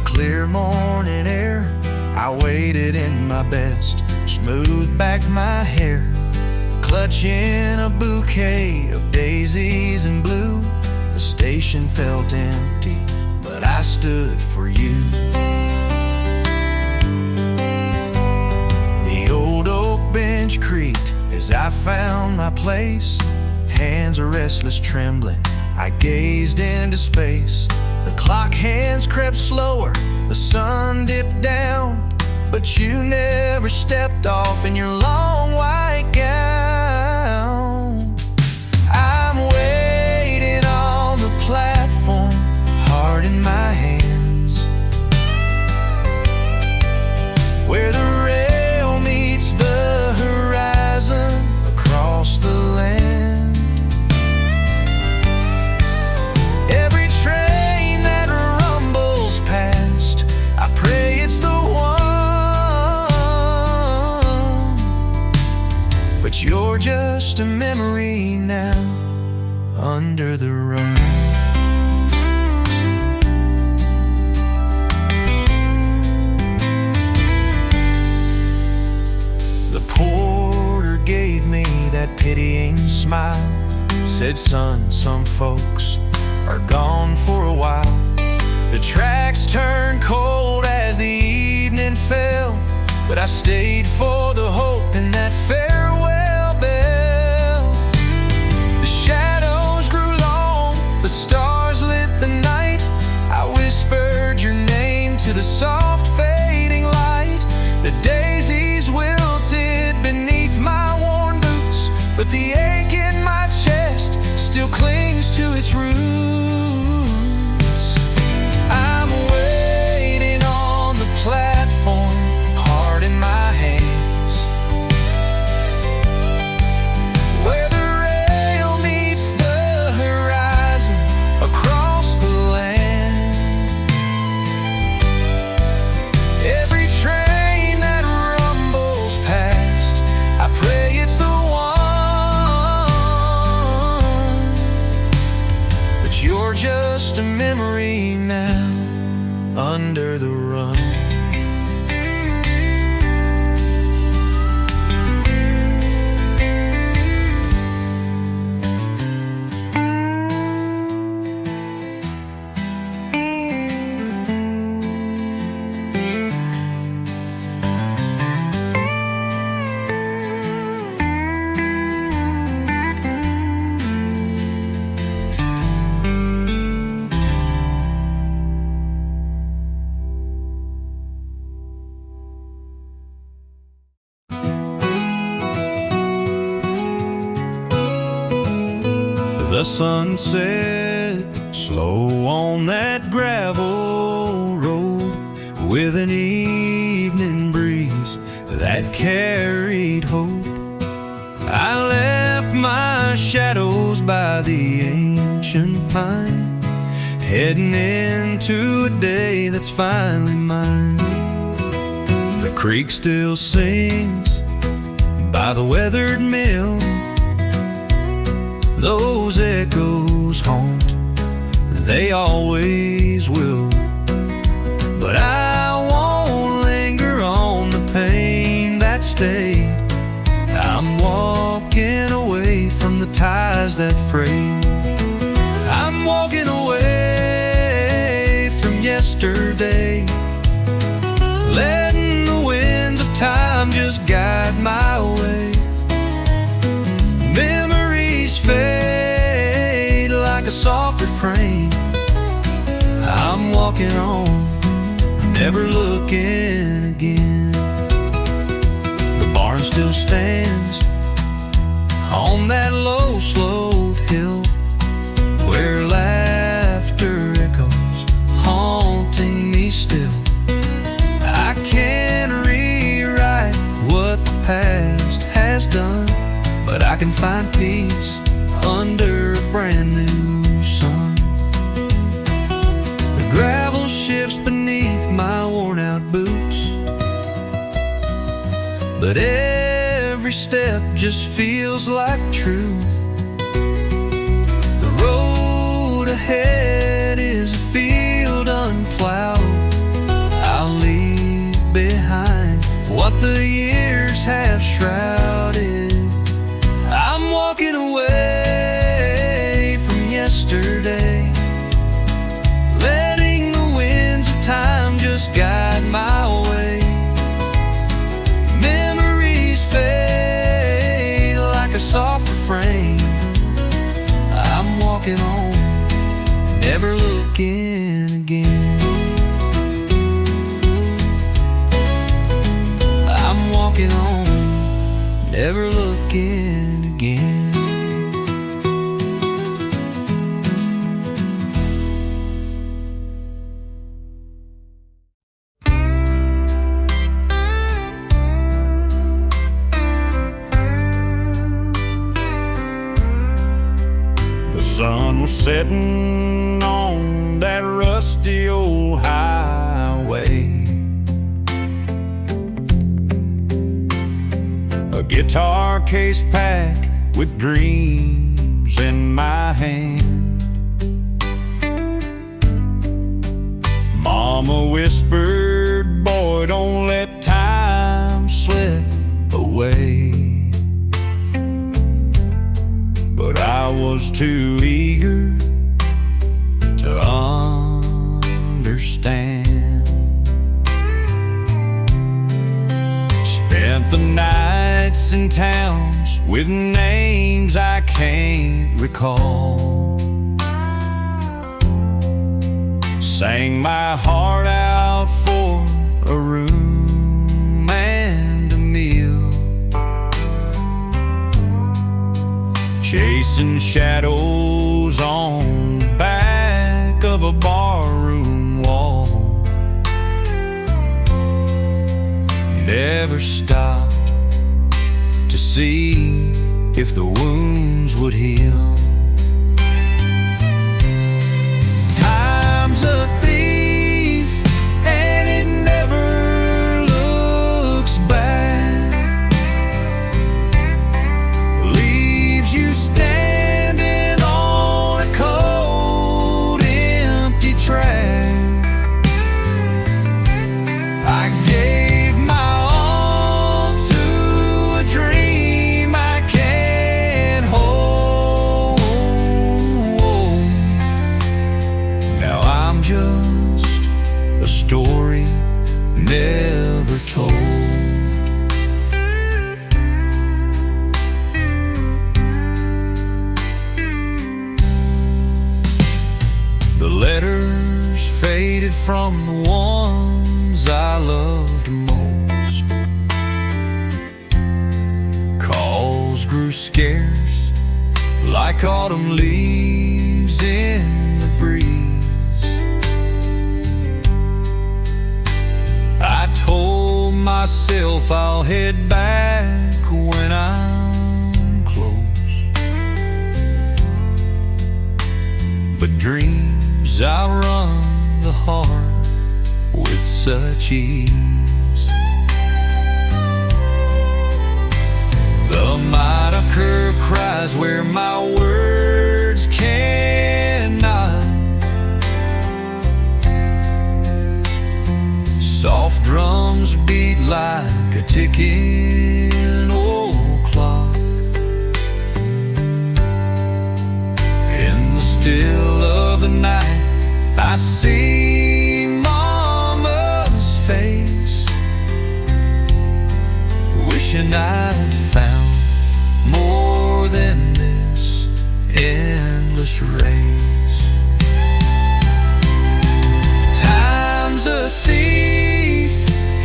clear morning air, I waited in my best, smoothed back my hair, clutching a bouquet of daisies and blue. The station felt empty, but I stood for you. The old oak bench creaked as I found my place. Hands are restless, trembling, I gazed into space. The clock hands crept slower, the sun dipped down, but you never stepped off in your long white gown. I'm waiting on the platform, heart in my hands, where the rail meets the horizon across the land. Every train that rumbles past, I pray it's the one, but you're just a memory now, under the run. The porter gave me that pitying smile, said, son, some folks are gone for a while. The tracks turned cold as the evening fell, but I stayed for the hope in that farewell bell. The shadows grew long, the stars lit the night. I whispered your name to the soft fading light. The daisies wilted beneath my worn boots, but the ache in my chest still clings to its roots. I'm waiting on the platform, heart in my hands, where the rail meets the horizon across the land. Every train that rumbles past, I pray it's the one, but you're just a memory now, under the run. The sunset, slow on that gravel road, with an evening breeze that carried hope. I left my shadows by the ancient pine, heading into a day that's finally mine. The creek still sings by the weathered mill, those echoes haunt, they always will. But I won't linger on the pain that stayed. I'm walking away from the ties that frayed. I'm walking away from yesterday, letting the winds of time just guide my way. Memories fade like a soft refrain. I'm walking on, never looking again. The barn still stands on that low sloped hill, where laughter echoes, haunting me still. I can't rewrite what the past has done, but I can find peace under a brand new sun. The gravel shifts beneath my worn out boots, but every step just feels like truth. The road ahead is a field unplowed, the years have shrouded. I'm walking away from yesterday, letting the winds of time just guide my way. Memories fade like a soft refrain. I'm walking on, never looking again. I'm walking on, never looking again. The sun was setting on that rusty old highway. A guitar case packed with dreams in my hand. Mama whispered, boy, don't let time slip away. But I was too eager to understand. Spent the nights in towns with names I can't recall. Sang my heart out for a room and a meal, chasing shadows on the back of a barroom wall. Never stopped to see if the wounds would heal. Time's a thief and it never looks back. Leaves you standing on a cold, empty track. I gave my all to a dream I can't hold. Now I'm just a story never told. The letters faded from the ones I loved most. Calls grew scarce like autumn leaves in the breeze. I told myself I'll head back when I'm close, but dreams outrun the heart with such ease. The moniker cries where my words cannot. Soft drums beat like a ticking old clock. In the still of the night, I see Mama's face, wishing I'd found more than this endless race. Time's a thief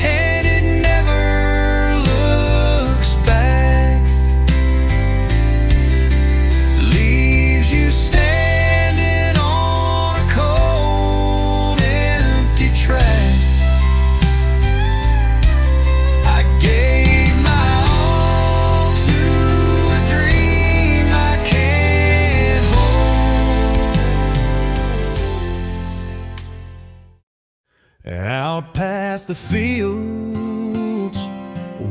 and it never looks back. Leaves you standing on a cold, empty track. I gave my all to a dream I can't hold. Out past the fields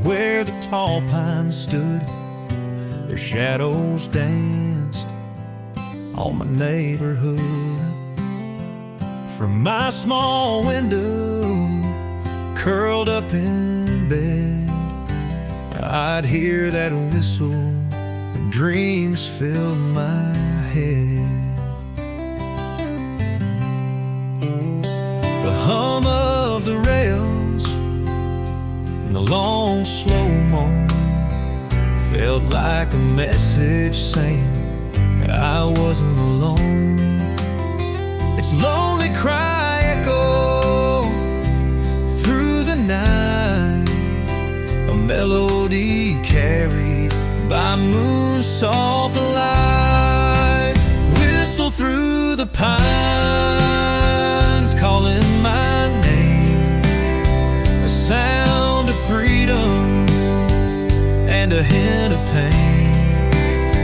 where the tall pines stood, their shadows danced on my neighborhood. From my small window, curled up in bed, I'd hear that whistle and dreams filled my head. The hum of the rails and the long slow-mo felt like a message saying I wasn't alone. Its lonely cry echoed through the night, a melody carried by moon's soft light. Whistle through the pines, calling my name, a sound of freedom and a hint of pain.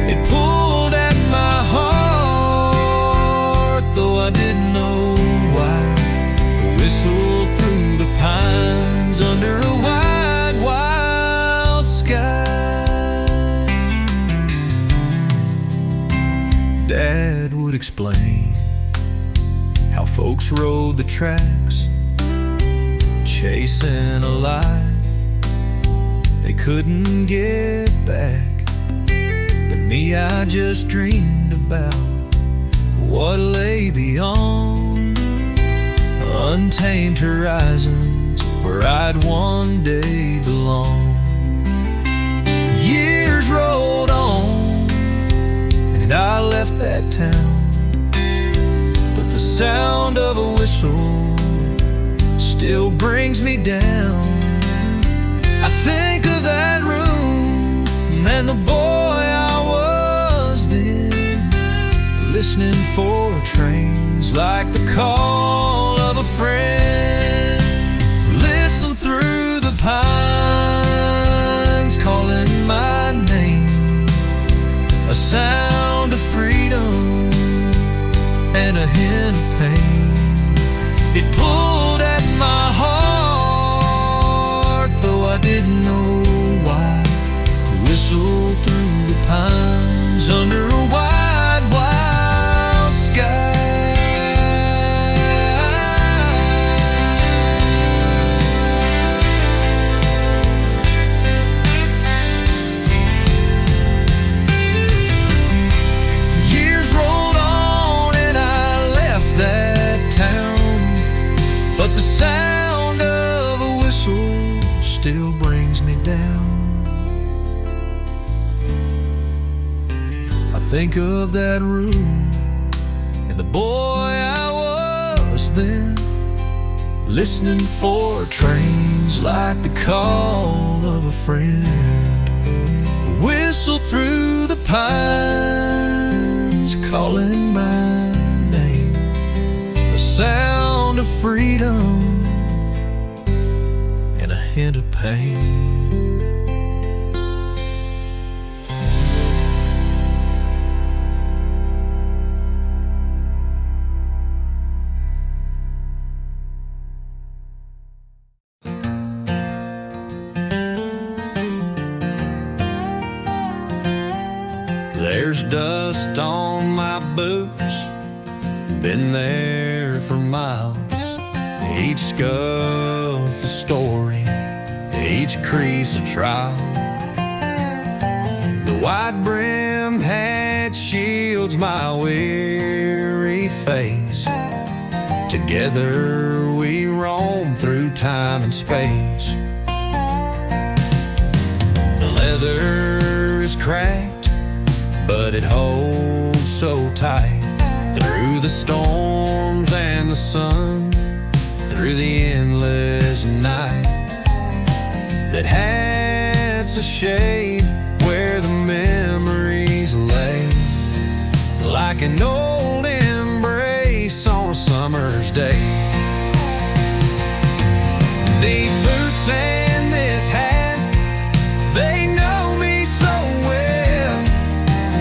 It pulled at my heart, though I didn't know why. Whistle through the pines under a wide, wild sky. Dad would explain how folks rode the tracks, chasing a life they couldn't get back. But me, I just dreamed about what lay beyond, untamed horizons where I'd one day belong. Years rolled on and I left that town, but the sound of a whistle still brings me down. I think of that room and the boy I was then, listening for trains like the call of a friend. Listen through the pines, calling my name, a sound of freedom and a hint of pain. It pulled at my heart, though I didn't know why. Whistle through the pines under a wide, wild sky. Years rolled on and I left that town, but the sound of a whistle still brings me down. I think of that room and the boy I was then, listening for trains like the call of a friend. Whistle through the pines, calling my name, a sound of freedom and a hint of pain. There's dust on my boots, been there for miles. Each scuff a story, each crease a trial. The wide-brimmed hat shields my weary face. Together we roam through time and space. The leather is cracked, but it holds so tight. Through the storms and the sun, through the endless night. That hat's a shade where the memories lay, like an old embrace on a summer's day. These boots and this hat, they know me so well.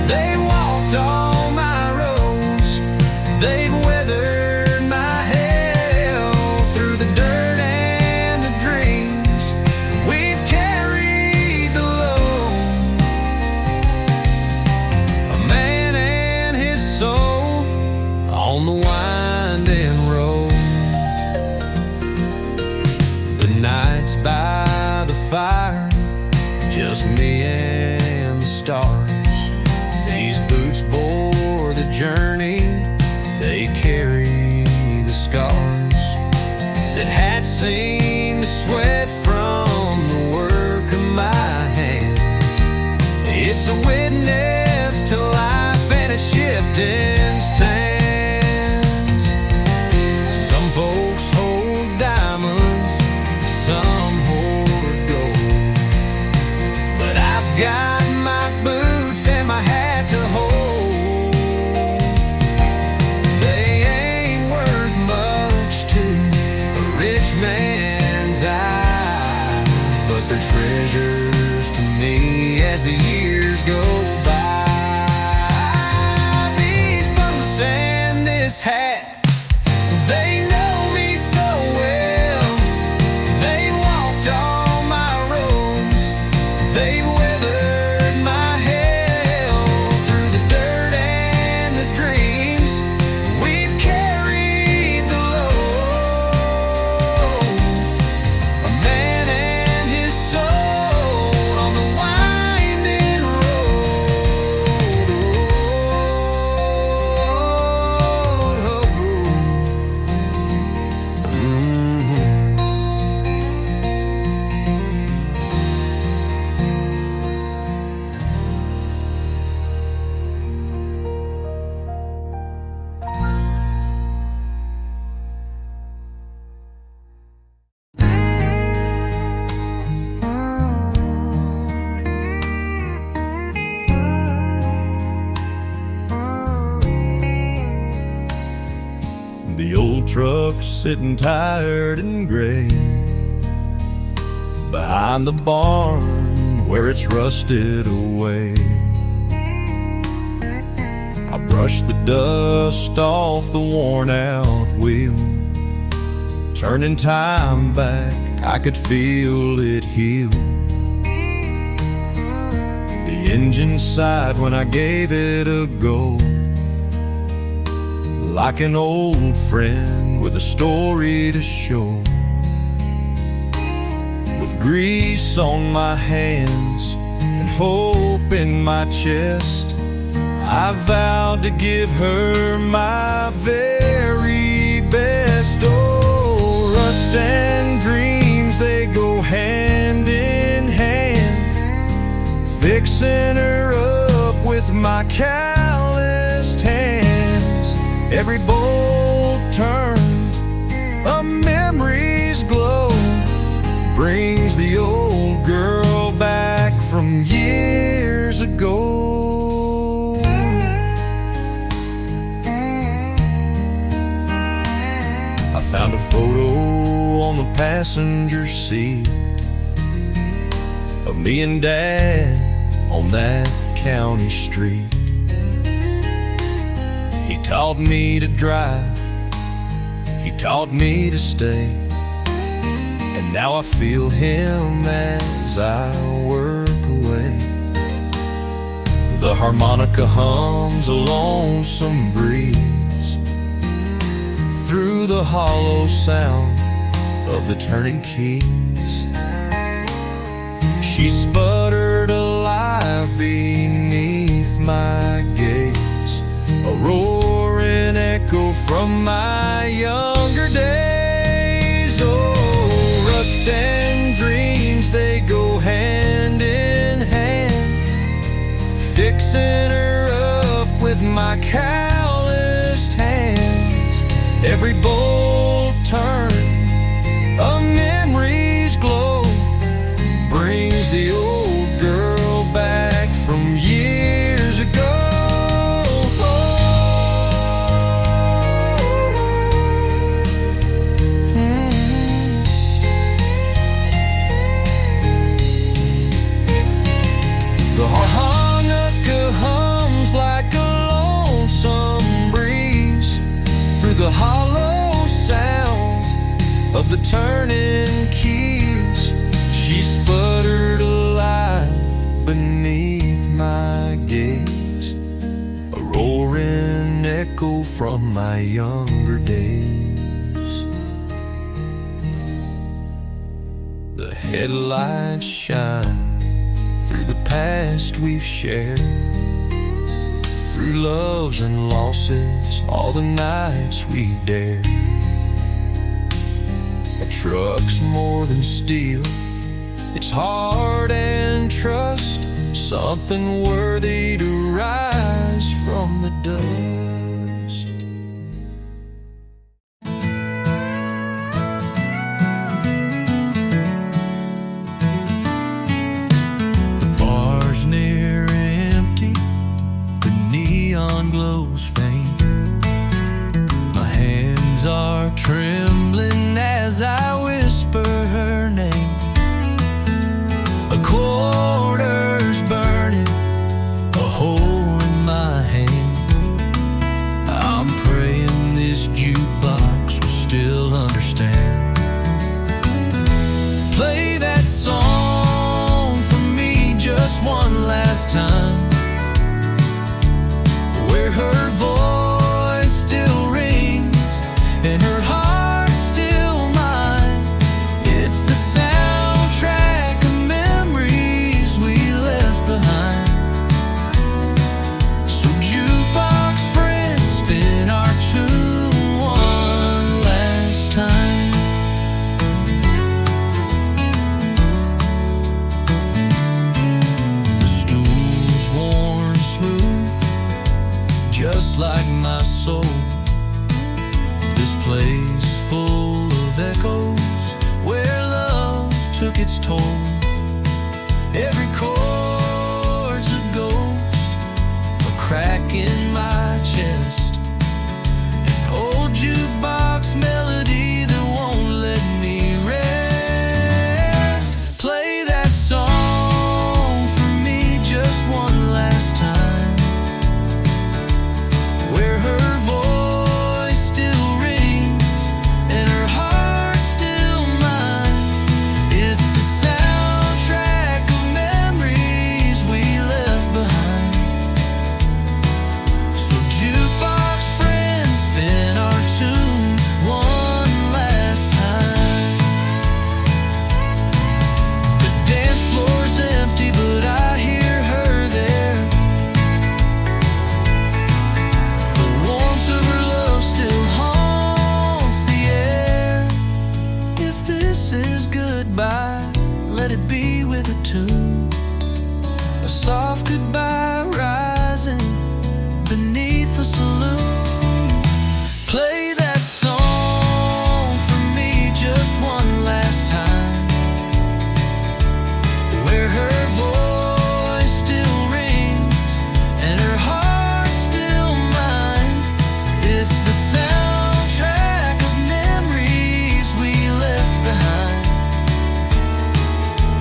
They walked all my roads, they've weathered my hell. Through the dirt and the dreams, we've carried the load. A man and his soul on the winding road. The nights by the fire just me and the stars. These boots bore the journey, they carry the scars that had seen the sweat from the work of my hands. It's a witness to life and its shifting sands. Some folks hold diamonds, some hold gold, but I've got my boots and my hat to hold. They ain't worth much to a rich man's eye, but they're treasures to me as the years go by. These boots and this hat, they know me so well. They walked all my roads, they weathered my hell. Through the dirt and the dreams, we've carried the load. A man and his soul on the winding road. The old truck's sitting tired and gray behind the barn where it's rusted away. I brushed the dust off the worn out wheel. Turning time back, I could feel it heal. The engine sighed when I gave it a go, like an old friend with a story to show. With grease on my hands and hope in my chest, I vowed to give her my very best. Oh, rust and dreams, they go hand in hand, fixing her up with my calloused hands. Every bolt turn, a memory's glow, brings the old girl back from years ago. I found a photo on the passenger seat of me and Dad on that county street. He taught me to drive, he taught me to stay, and now I feel him as I work away. The harmonica hums a lonesome breeze through the hollow sound of the turning keys. She sputtered alive beneath my gaze, a roaring echo from my younger days. Oh, rust and dreams, they go hand in hand, fixing her up with my calloused hands. Every bolt turn, a memory's glow, brings the old girl back from years ago. The harmonica hums like a lonesome breeze through the hollow sound of the turning keys. She sputtered alive beneath my gaze, a roaring echo from my younger days. The headlights shine past we've shared, through loves and losses, all the nights we dared. A truck's more than steel, it's heart and trust, something worthy to rise from the dust. The bar's near empty, the neon glows faint. My hands are trembling as I whisper her name. A quarter's burning a hole in my hand. I'm praying this jukebox will still understand. Play that song for me just one last time, where her voice still rings and her heart still mine. It's the soundtrack of memories we left behind. So jukebox friend, spin our tune one last time. The stool's worn smooth, just like my soul. This place full of echoes, where love took its toll. Every chord's a ghost, a crack in my chest, an old jukebox melody that won't let me rest. Play that song for me just one last time, where her voice still rings and her heart still mine. It's the soundtrack of memories we left behind. So jukebox friend, spin our tune one last time. The dance floor's empty, but I hear her there. The warmth of her love still haunts the air. If this is goodbye, let it be with a tune, a soft goodbye rising beneath the saloon. Play that song for me just one last time, where her voice still rings and her heart still mine. It's the soundtrack of memories we left behind.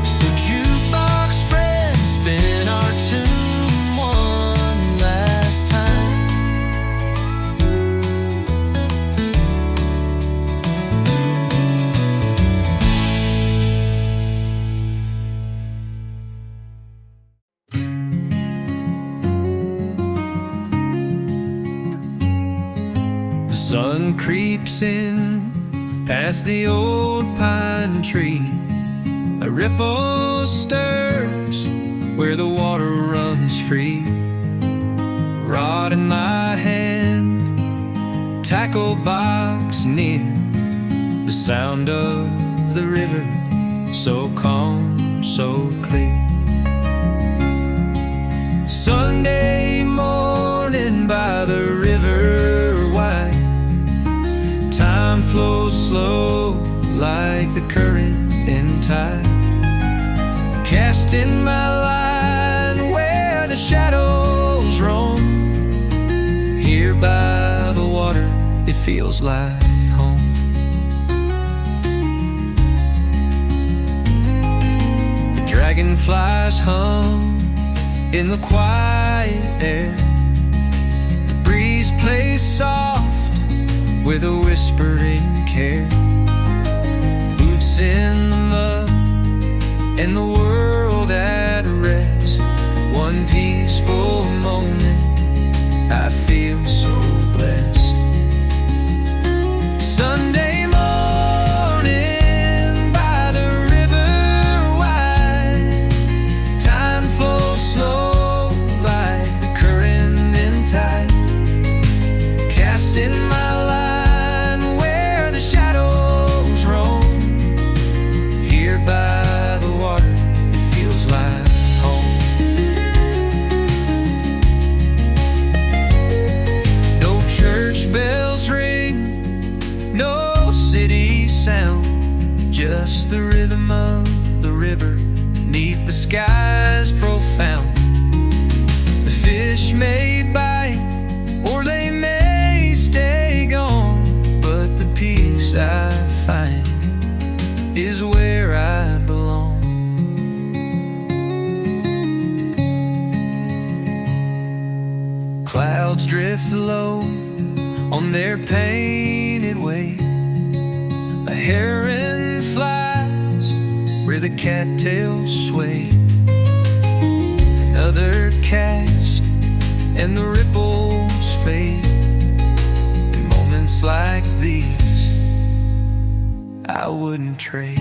So jukebox friend, spin our tune one last time. The sun creeps in past the old pine tree. A ripple stirs where the water runs free. Rod in my hand, tackle box near. The sound of the river, so calm, so clear. Sunday morning by the river wide, time flows slow like the current in tide. Casting my line where the shadows roam. Here by the water, it feels like home. The dragonflies hum in the quiet air. The breeze plays soft with a whispering care. Boots in the mud and the world at rest. One peaceful moment, I feel so blessed. Sunday morning by the river wide, time flows clouds drift low on their painted way. A heron flies where the cattails sway. Another cast and the ripples fade. In moments like these, I wouldn't trade.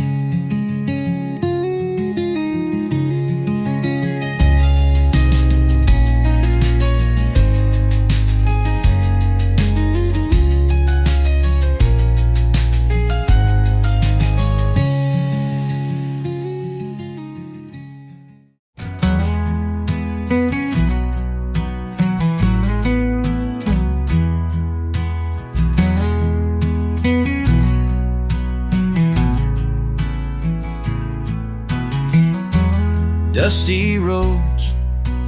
Dusty roads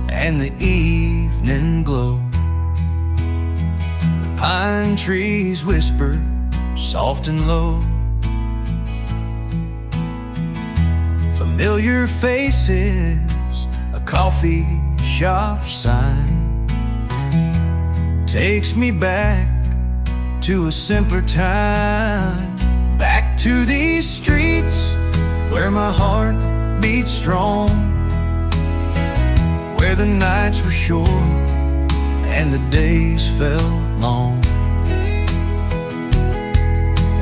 and the evening glow. The pine trees whisper soft and low. Familiar faces, a coffee shop sign takes me back to a simpler time. Back to these streets where my heart beats strong, where the nights were short and the days felt long.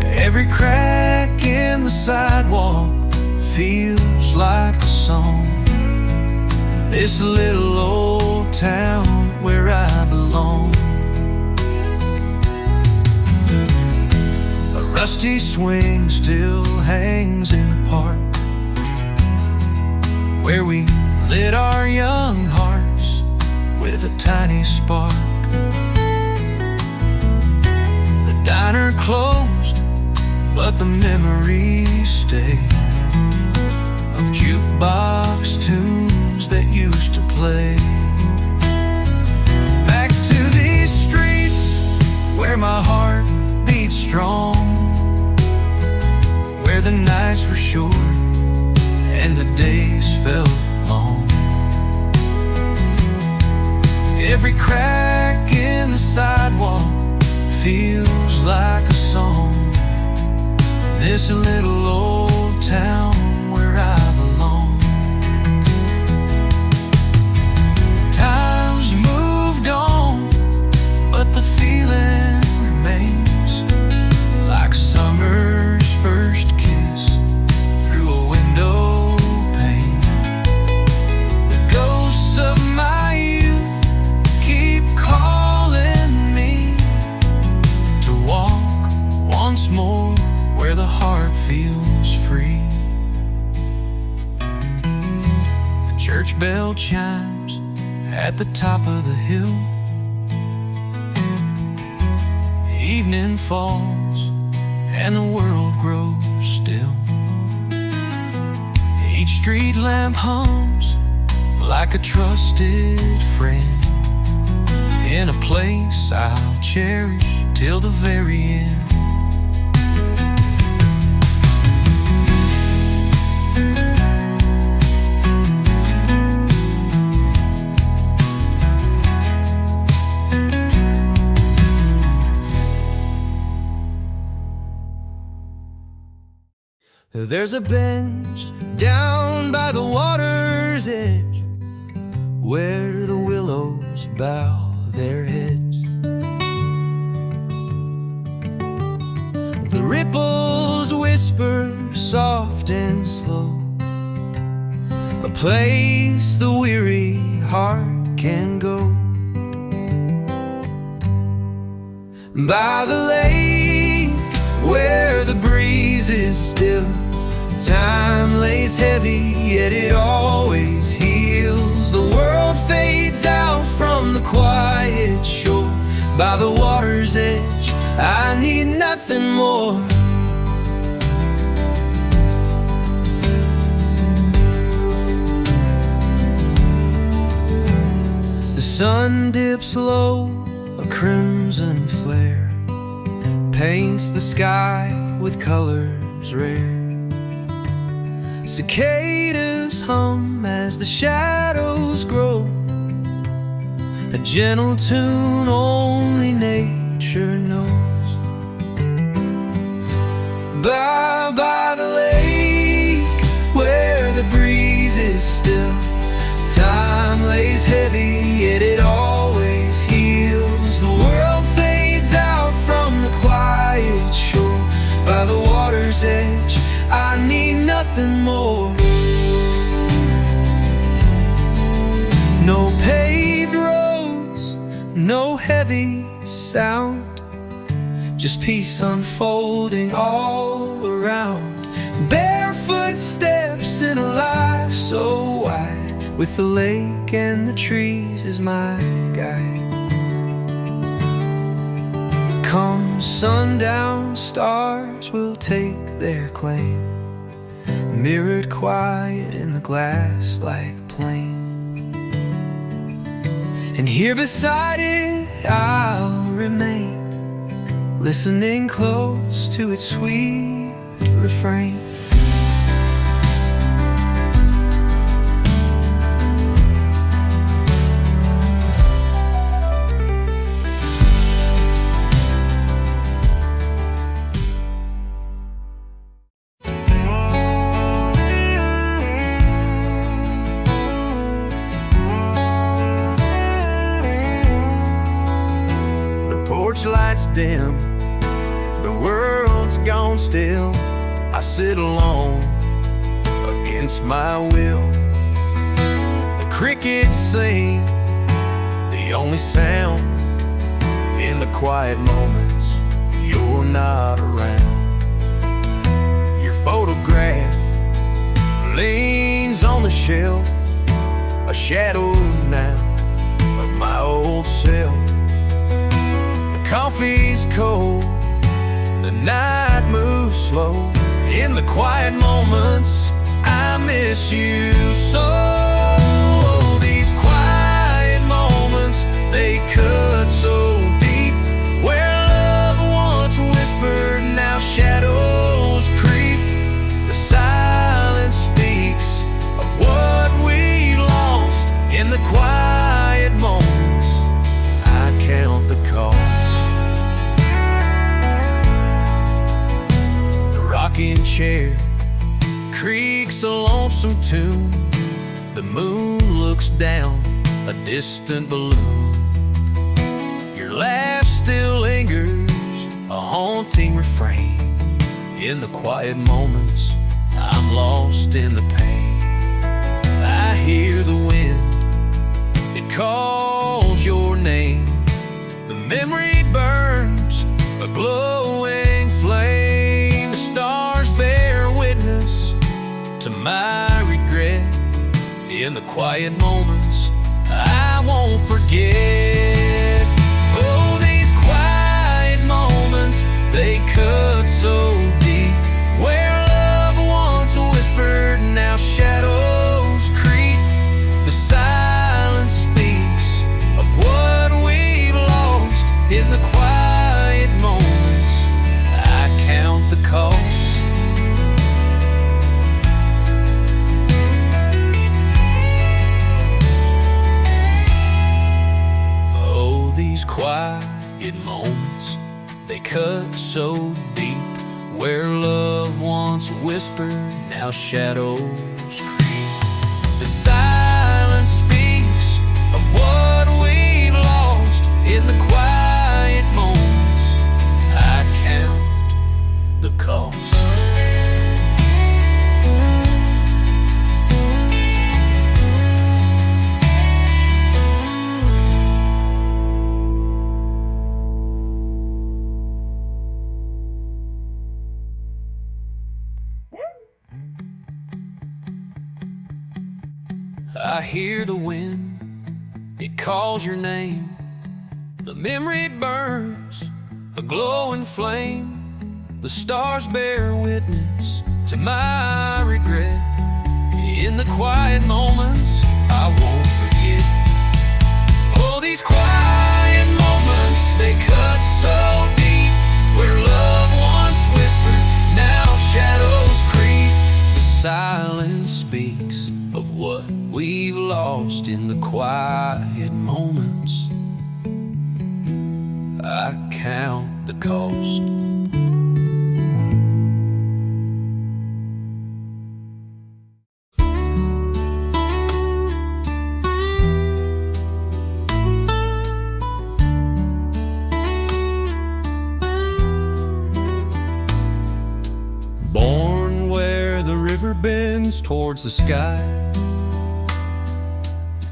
Every crack in the sidewalk feels like a song. This little old town where I belong. A rusty swing still hangs in the park, where we lit our young hearts with a tiny spark. The diner closed, but the memories stay of jukebox tunes that used to play. Back to these streets where my heart beats strong, where the nights were short and the days felt long. Every crack in the sidewalk feels like a song. This little old town where I belong. Time's moved on, but the feeling remains, like summer's first kiss through a window pane. The ghosts of my youth keep calling me to walk once more where the heart feels free. The church bell chimes at the top of the hill. The evening falls and the world grows still. Each street lamp hums like a trusted friend, in a place I'll cherish till the very end. There's a bench down by the water's edge where the willows bow their heads. The ripples whisper soft and slow, a place the weary heart can go. By the lake where the breeze is still, time lays heavy, yet it always heals. The world fades out from the quiet shore. By the water's edge, I need nothing more. The sun dips low, a crimson flare paints the sky with colors rare. Cicadas hum as the shadows grow. a gentle tune only nature knows. By the lake, where the breeze is still, time lays heavy, yet it always heals. The world fades out from the quiet shore. By the water's edge, I need nothing more. No paved roads, no heavy sound, just peace unfolding all around. Barefoot steps in a life so wide, with the lake and the trees as my guide. Come sundown, stars will take their claim, mirrored quiet in the glass-like plain. And here beside it I'll remain, listening close to its sweet refrain. Porch lights dim, the world's gone still. I sit alone against my will. The crickets sing, the only sound in the quiet moments you're not around. Your photograph leans on the shelf, a shadow now of my old self. Coffee's cold, the night moves slow. In the quiet moments, I miss you so. These quiet moments, they cut so deep. Where love once whispered, now shadows creep. The silence speaks of what we lost. In the quiet moments, I count the cost. Rocking chair creaks a lonesome tune. The moon looks down a distant balloon. Your laugh still lingers, a haunting refrain. In the quiet moments, I'm lost in the pain. I hear the wind, it calls your name. The memory burns, a glowing flame. The stars bear witness to my regret. In the quiet moments, I won't forget. Oh, these quiet moments, they cut so deep. Where love once whispered, now shadows creep. The silence speaks of what we've lost. In the quiet moments, I count the cost. Oh, these quiet moments, they cut so deep. Where love once whispered, now shadows creep. The silence speaks of what we've lost. In the quiet moments, I count the cost. I hear the wind, it calls your name. The memory burns, a glowing flame. The stars bear witness to my regret. In the quiet moments, I won't forget. Oh, these quiet moments, they cut so deep. Where love once whispered, now shadows creep. The silence speaks of what we've lost. In the quiet moments, I count the cost. Born where the river bends towards the sky,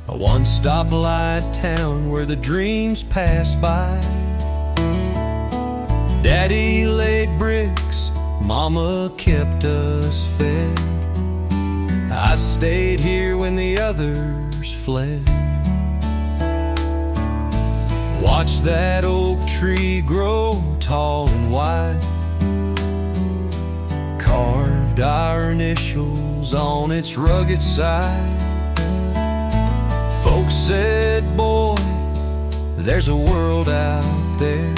a one-stop light town where the dreams pass by. Daddy laid bricks, Mama kept us fed. I stayed here when the others fled. Watched that oak tree grow tall and wide, carved our initials on its rugged side. Folks said, boy, there's a world out there,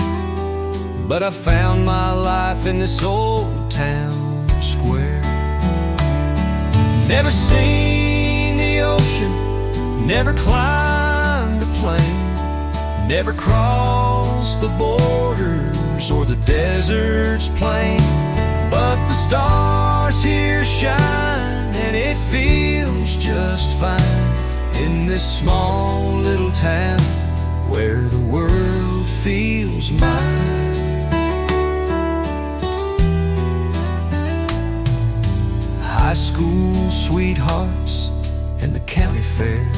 but I found my life in this old town square. Never seen the ocean, never climbed a plane, never crossed the borders or the desert's plain. But the stars here shine, and it feels just fine in this small little town where the world feels mine. High school sweethearts and the county fair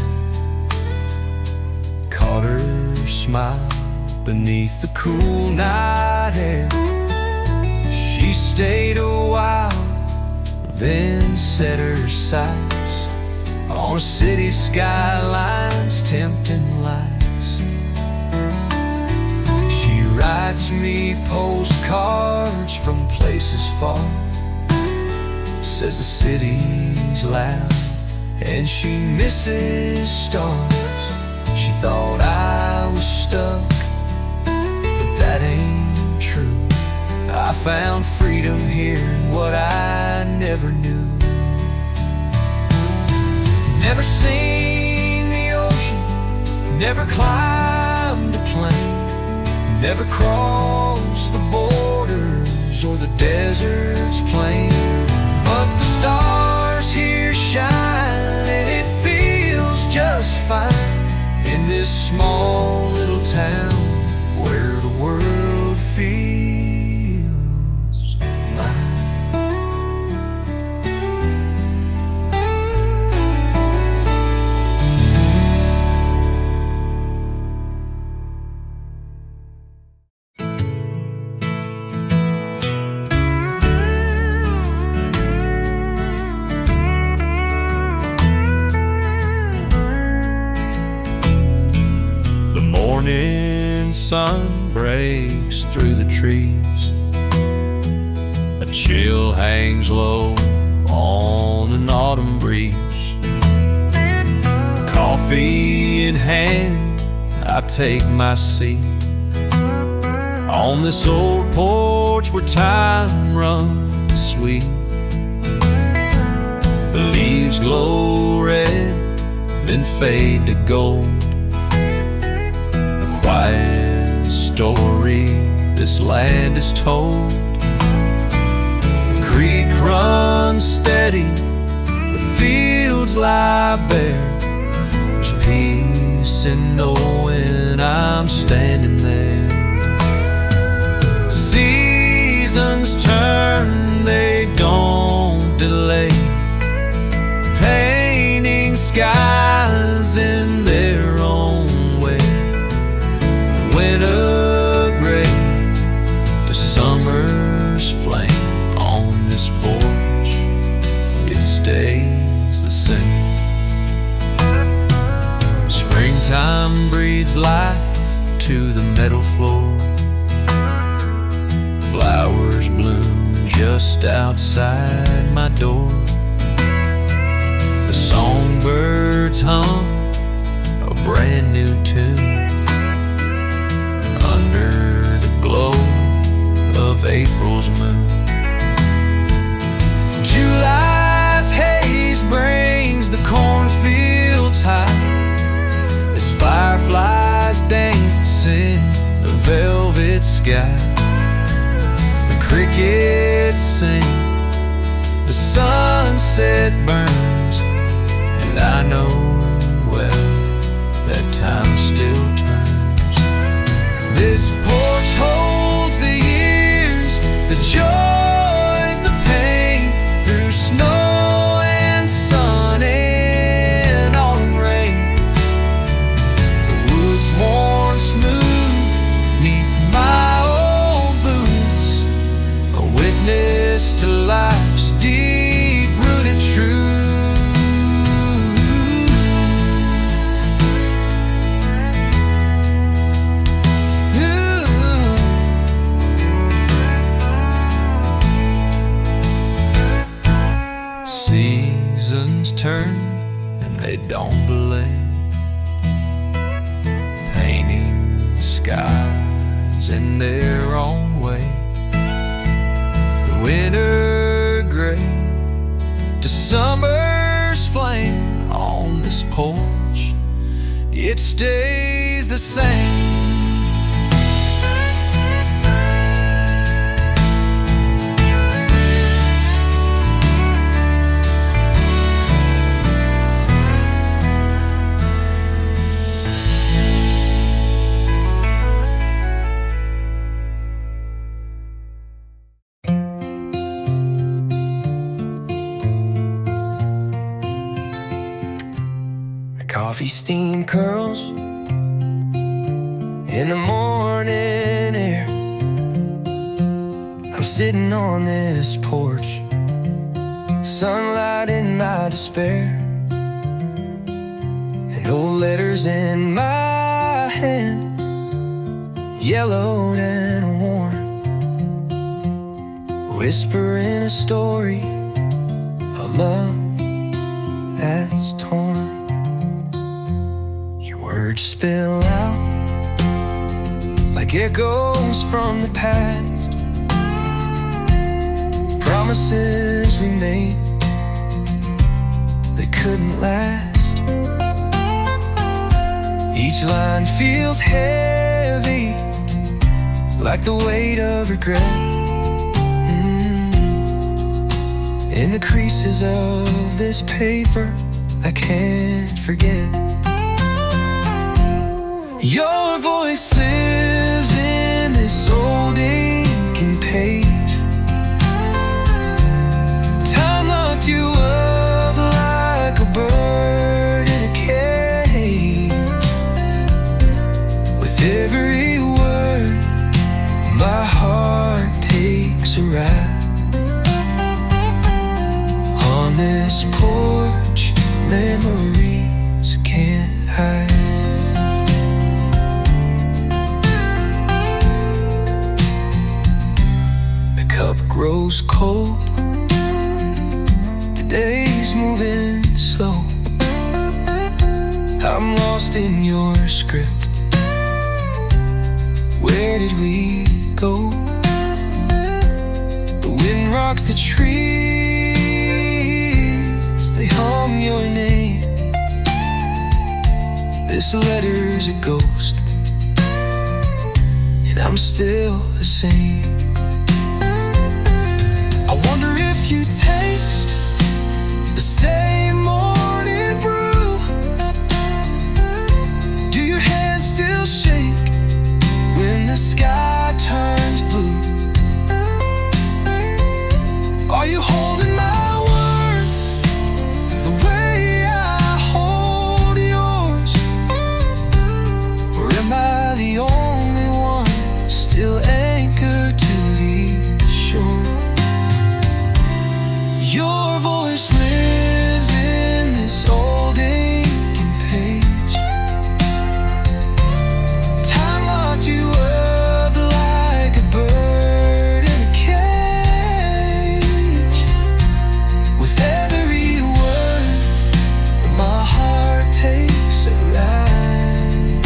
caught her smile beneath the cool night air. She stayed a while, then set her sights on city skylines, tempting lights. She writes me postcards from places far, says the city's loud and she misses stars. She thought I was stuck, but that ain't true. I found freedom here in what I never knew. Never seen the ocean, never climbed a plane, never crossed the borders or the desert's plain. But the stars here shine, and it feels just fine in this small little town where the world feels mine. The morning sun breaks through the trees, a chill hangs low on an autumn breeze. Coffee in hand, I take my seat on this old porch where time runs sweet. The leaves glow red, then fade to gold. A quiet story this land is told. The creek runs steady, the fields lie bare. There's peace in knowing I'm standing there. Seasons turn, they don't delay, painting skies in their own way. Winter gray to summer's flame, on this porch it stays the same. Springtime breathes life to the meadow floor. Flowers bloom just outside my door. The songbirds hum a brand new tune under the glow of April's moon. July's haze brings the cornfields high as fireflies dance in the velvet sky. The crickets sing, the sunset burns, and I know well that time still turns. This porch holds the years, the joys, the pain, through snow and sun and autumn rain. The woods worn smooth neath my old boots, a witness to life's deep-rooted truth. Seasons turn and they don't delay, painting skies in their own way. The winter gray to summer's flame, on this porch it stays the same. Coffee steam curls in the morning air. I'm sitting on this porch, sunlight in my despair, and old letters in my hand, yellowed and worn, whispering a story of love that's torn. Words spill out like echoes from the past, promises we made that couldn't last. Each line feels heavy, like the weight of regret, in the creases of this paper I can't forget. Your voice lives in this old aching page. Time locked you up like a bird in a cage. With every word, my heart takes a ride. On this porch, memories can't hide. Grows cold, the day's moving slow. I'm lost in your script. Where did we go? The wind rocks the trees, they hum your name. This letter's a ghost, and I'm still the same. I wonder if you taste the same morning brew. Do your hands still shake when the sky turns blue? Are you holding my words the way I hold yours? Or am I the only one still anchored to the shore? Your voice lives in this old aching page. Time locked you up like a bird in a cage. With every word, my heart takes a ride.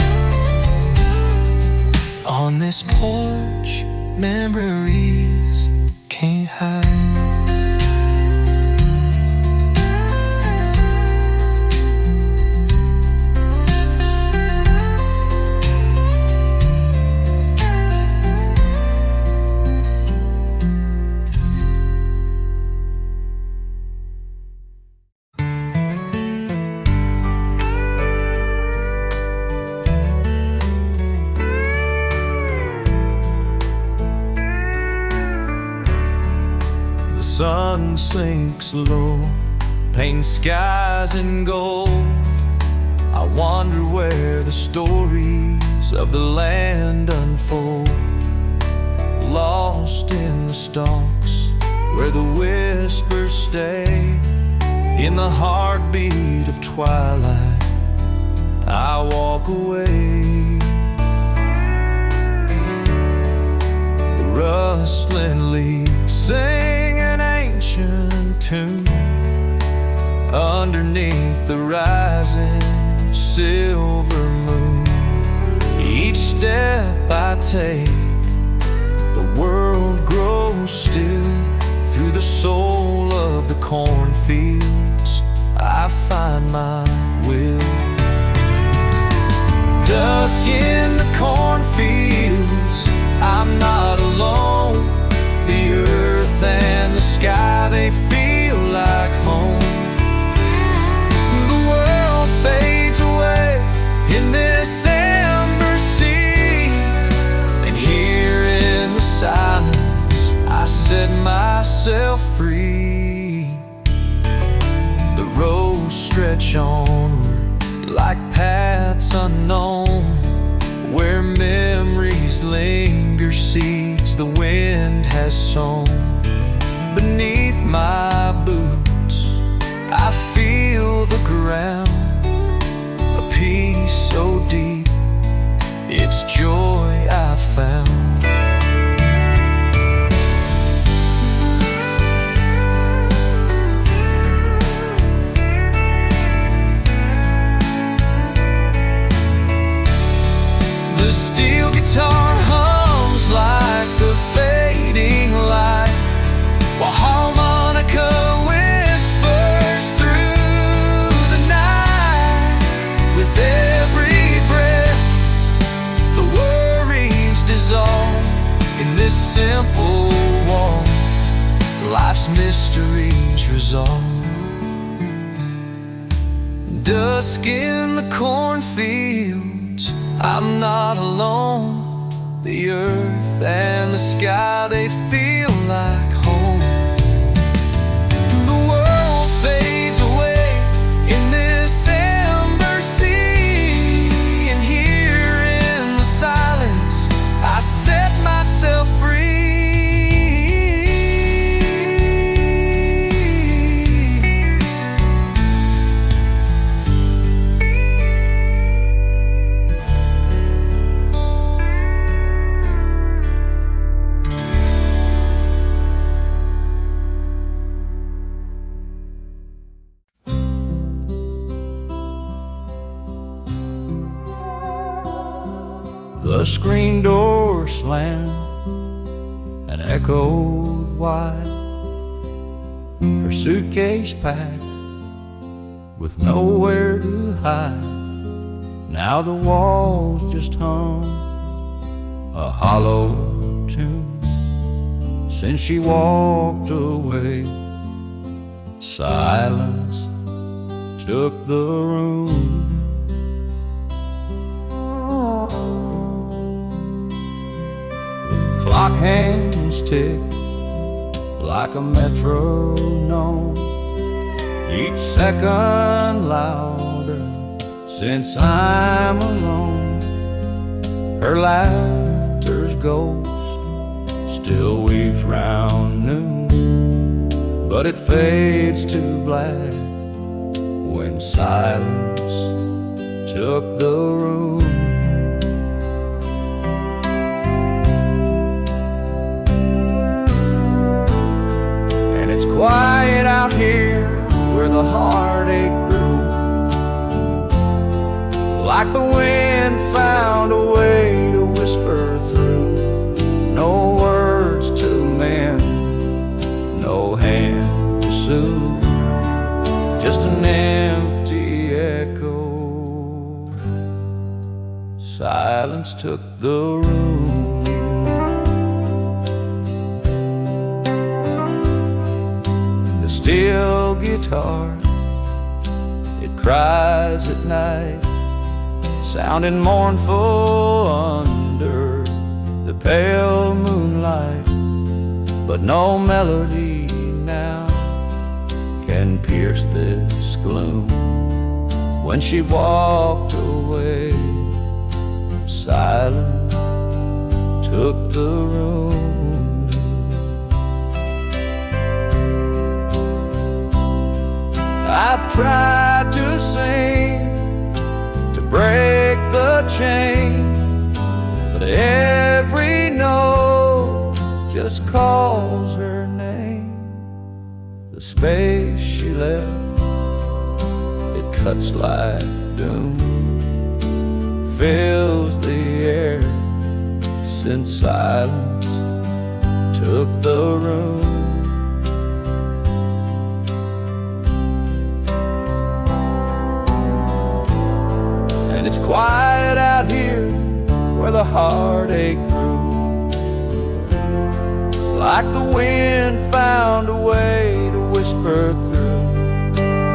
On this porch, memories can't hide. sun sinks low, painting skies in gold. I wonder where the stories of the land unfold, lost in the stalks where the whispers stay. In the heartbeat of twilight, I walk away. The rustling leaves sing an ancient tune underneath the rising silver moon. Each step I take, the world grows still. Through the soul of the cornfields, I find my will. Dusk in the cornfields, I'm not alone. The earth and the sky, they feel like home. The world fades away in this ember sea, and here in the silence I set myself free. The roads stretch onward like paths unknown, where memories linger, seeds the wind has sown. Beneath my boots, I feel the ground, a peace so deep, it's joy I found. The steel guitar hums like the fading light, while harmonica whispers through the night. With every breath, the worries dissolve in this simple walk. Life's mysteries resolve. Dusk in the cornfields, I'm not alone. The earth and the sky, they feel like home. The world fades away in this ember sea, and here in the silence I set myself free. The screen door slammed and echoed wide, her suitcase packed with nowhere to hide. Now the walls just hum a hollow tune since she walked away. Silence took the room. Clock hands tick like a metronome, each second louder since I'm alone. Her laughter's ghost still weaves round noon, but it fades to black when silence took the room. It's quiet out here where the heartache grew, like the wind found a way to whisper through. No words to mend, no hand to soothe, just an empty echo. Silence took the room. Steel guitar, it cries at night, sounding mournful under the pale moonlight, but no melody now. can pierce this gloom. When she walked away, silence took the room. I've tried to sing to break the chain, but every note just calls her name. The space she left, it cuts like doom, fills the air since silence took the room. And it's quiet out here where the heartache grew, like the wind found a way to whisper through.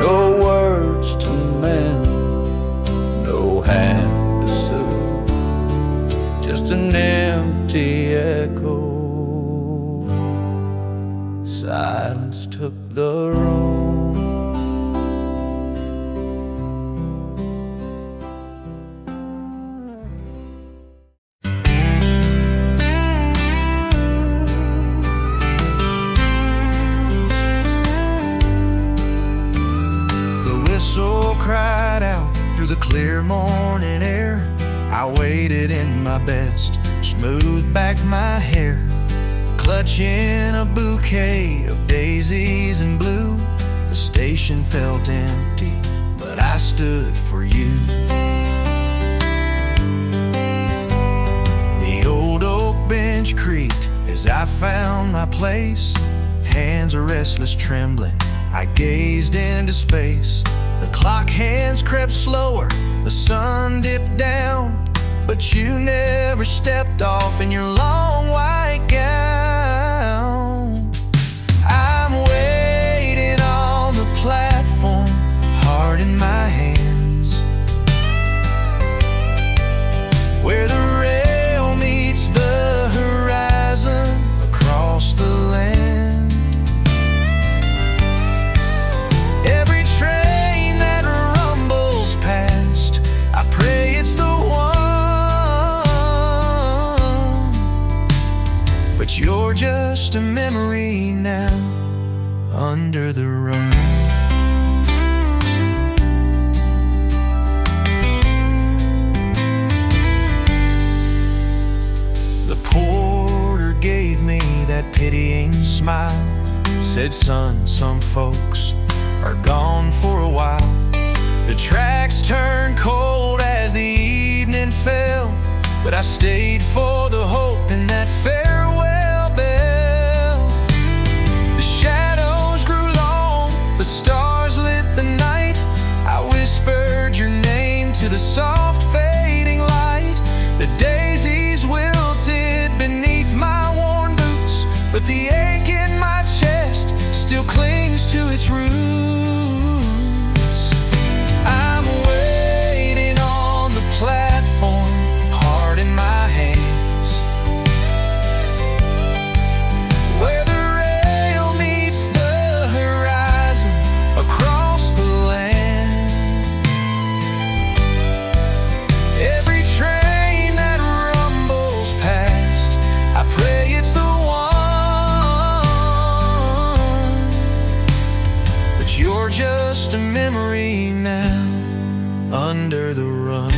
No words to mend, no hand to soothe, just an empty echo. Silence took the room. Cried out through the clear morning air. I waited in my best, smoothed back my hair, clutching a bouquet of daisies and blue. The station felt empty, but I stood for you. The old oak bench creaked as I found my place. Hands are restless, trembling, I gazed into space. The clock hands crept slower, the sun dipped down, but you never stepped off in your long white gown. I'm waiting on the platform, heart in my hands, where the rail meets the horizon across the land. Every train that rumbles past, I pray it's the one, but you're just a memory now, under the rug. The porter gave me that pitying smile, said, son, some folks are gone for a while. The tracks turned cold as the evening fell, but I stayed for the hope in that farewell bell. The shadows grew long, the stars lit the night. I whispered your name to the soft fading light. The daisies wilted beneath my worn boots, but the ache in my chest still clings to its roots. I'm waiting on the platform, heart in my hands, where the rail meets the horizon across the land. Every train that rumbles past, I pray it's the one, but you're just a memory now, under the rug.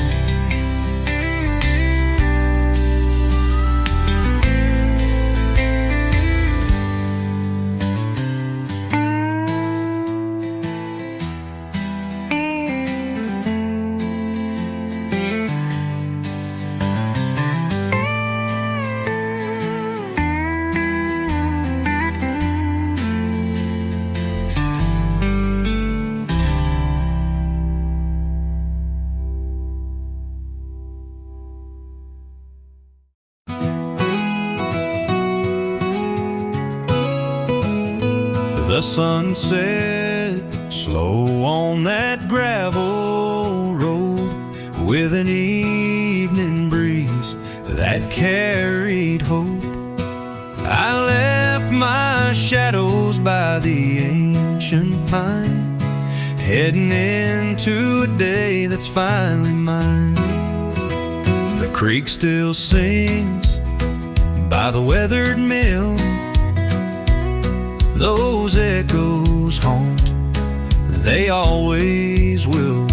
The sunset slow on that gravel road, with an evening breeze that carried hope. I left my shadows by the ancient mine, heading into a day that's finally mine. The creek still sings by the weathered mill. Those echoes haunt, they always will.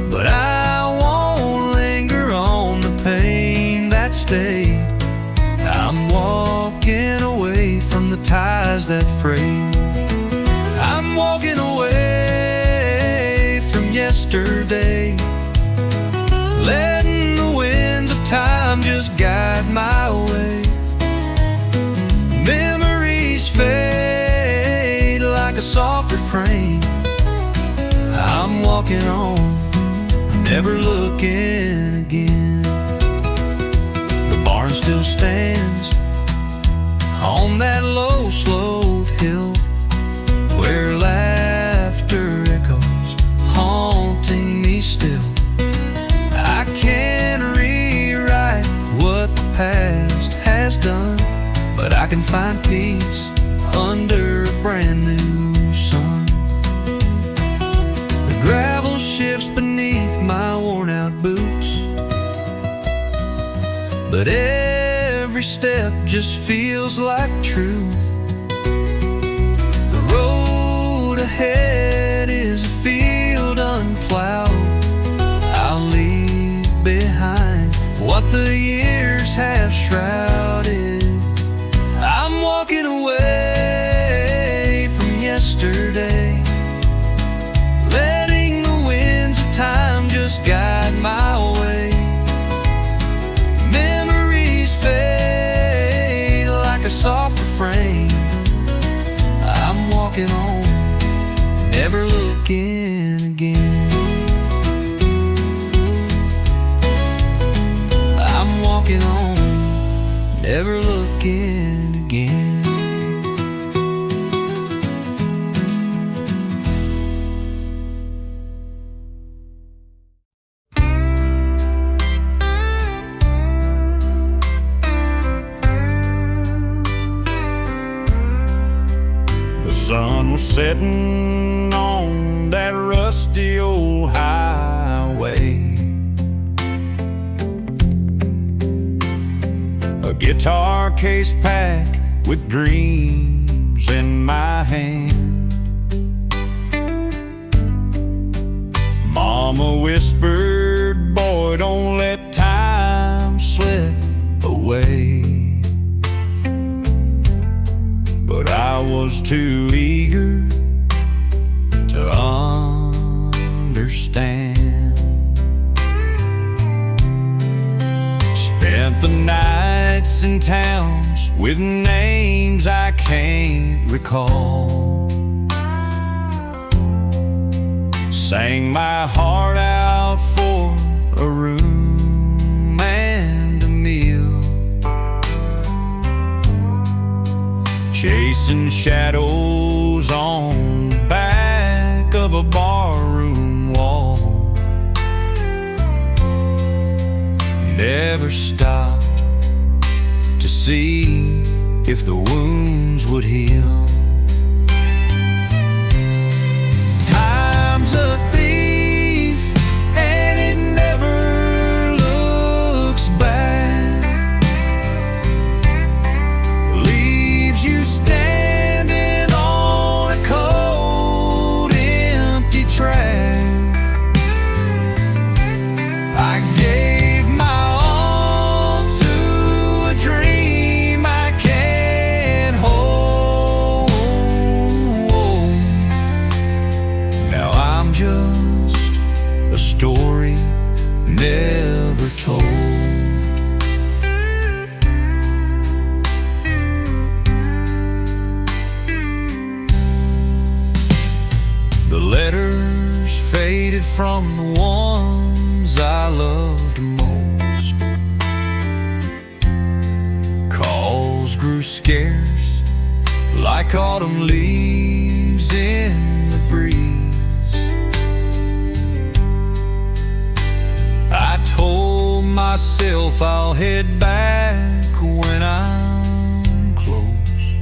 But I won't linger on the pain that stayed. I'm walking away from the ties that frayed. I'm walking away from yesterday, letting the winds of time just guide my way. Memories fade like a soft refrain. I'm walking on, never looking again. The barn still stands on that low slope hill, where laughter echoes, haunting me still. I can't rewrite what the past has done, but I can find peace under a brand new sun. The gravel shifts beneath my worn out boots, but every step just feels like truth. The road ahead is a field unplowed. I'll leave behind what the years have shrouded. I'm walking away from yesterday, letting the winds of time just guide my way. Memories fade like a soft refrain. I'm walking on, never looking again. I'm walking on, never looking again. The sun was setting on that rusty old highway. A guitar case packed with dreams in my hand. Mama whispered, "Boy, don't let time slip away." But I was too eager to understand. Spent the nights in towns with names I can't recall. Sang my heart out for a room and a meal, chasing shadows on the back of a barroom wall. Never stopped to see if the wounds would heal. Time's a thief and it never looks back. Leaves you standing on a cold, empty track. I gave my all to a dream I can't hold. Now I'm just a story never told. The letters faded from the ones I loved most. Calls grew scarce like autumn leaves in the breeze. I told myself I'll head back when I'm close,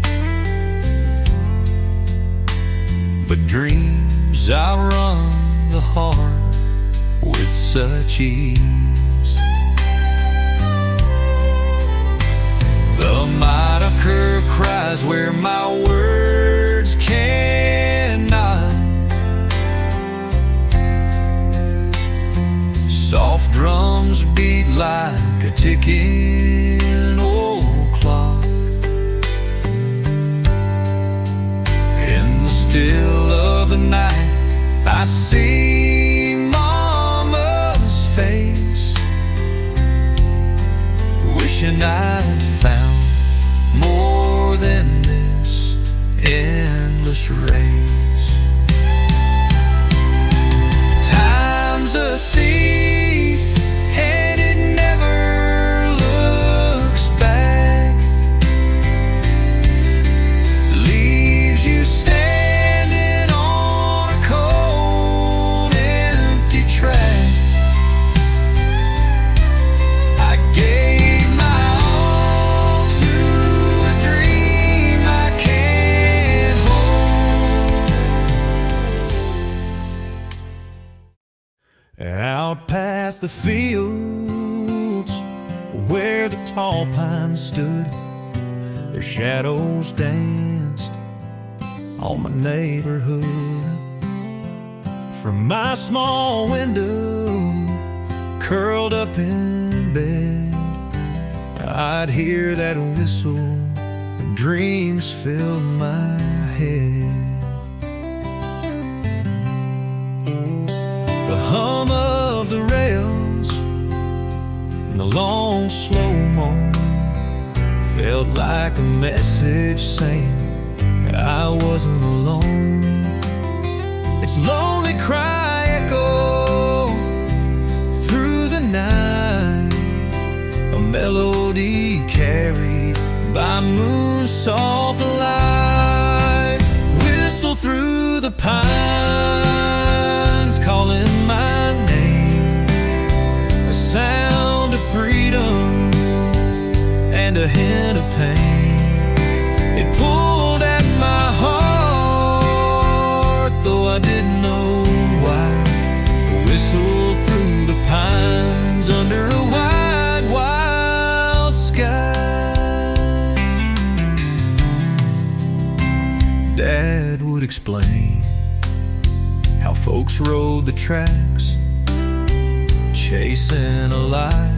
but dreams outrun the heart with such ease. The moniker cries where my words cannot. Soft drums beat like a ticking old clock. In the still of the night, I see Mama's face, wishing I'd found more than this endless race. Time's a thief, and it never looks back. Leaves you standing on a cold, empty track. I gave my all to a dream I can't hold. Out past the fields where the tall pines stood, their shadows danced on my neighborhood. From my small window, curled up in bed, I'd hear that whistle and dreams filled my head. The hum of the rails and the long slow-mo felt like a message saying I wasn't alone. Its lonely cry echoed through the night, a melody carried by moon's soft light. Whistle through the pines, calling my name, a sound of freedom and a hint of pain. It pulled at my heart, though I didn't know why. A whistle through the pines under a wide, wild sky. Dad would explain how folks rode the tracks, chasing a life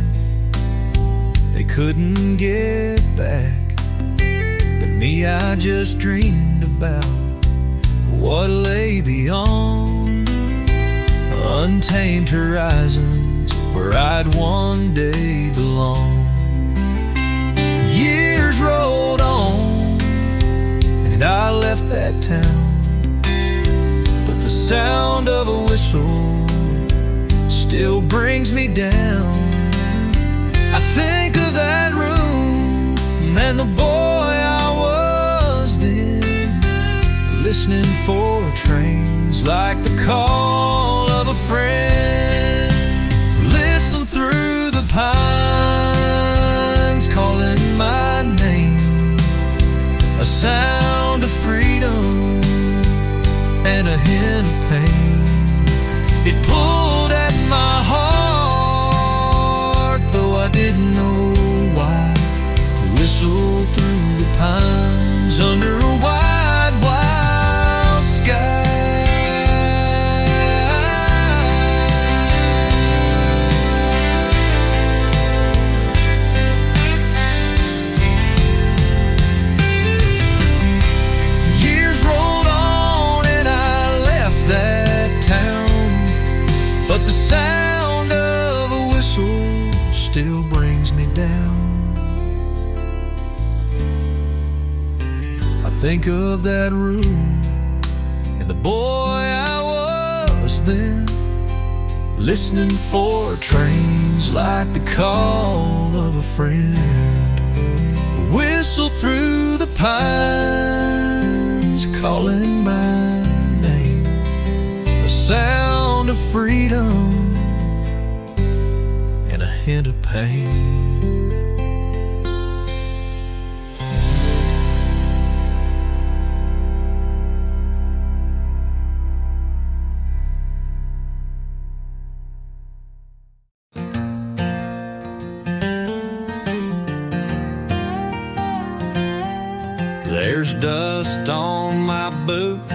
they couldn't get back. But me, I just dreamed about what lay beyond, untamed horizons where I'd one day belong. Years rolled on and I left that town, but the sound of a whistle still brings me down. I think of that room and the boy I was then, listening for trains like the call of a friend. Listen through the pines, calling my name, a sound of freedom and a hint of pain. It pulled at my heart, though I didn't know why. The whistle through the pines under a wide, wild sky. Years rolled on and I left that town, but the sound of a whistle still brings me down. I think of that room and the boy I was then, listening for trains like the call of a friend. Whistle through the pines, calling my name, a sound of freedom and a hint of pain. There's dust on my boots,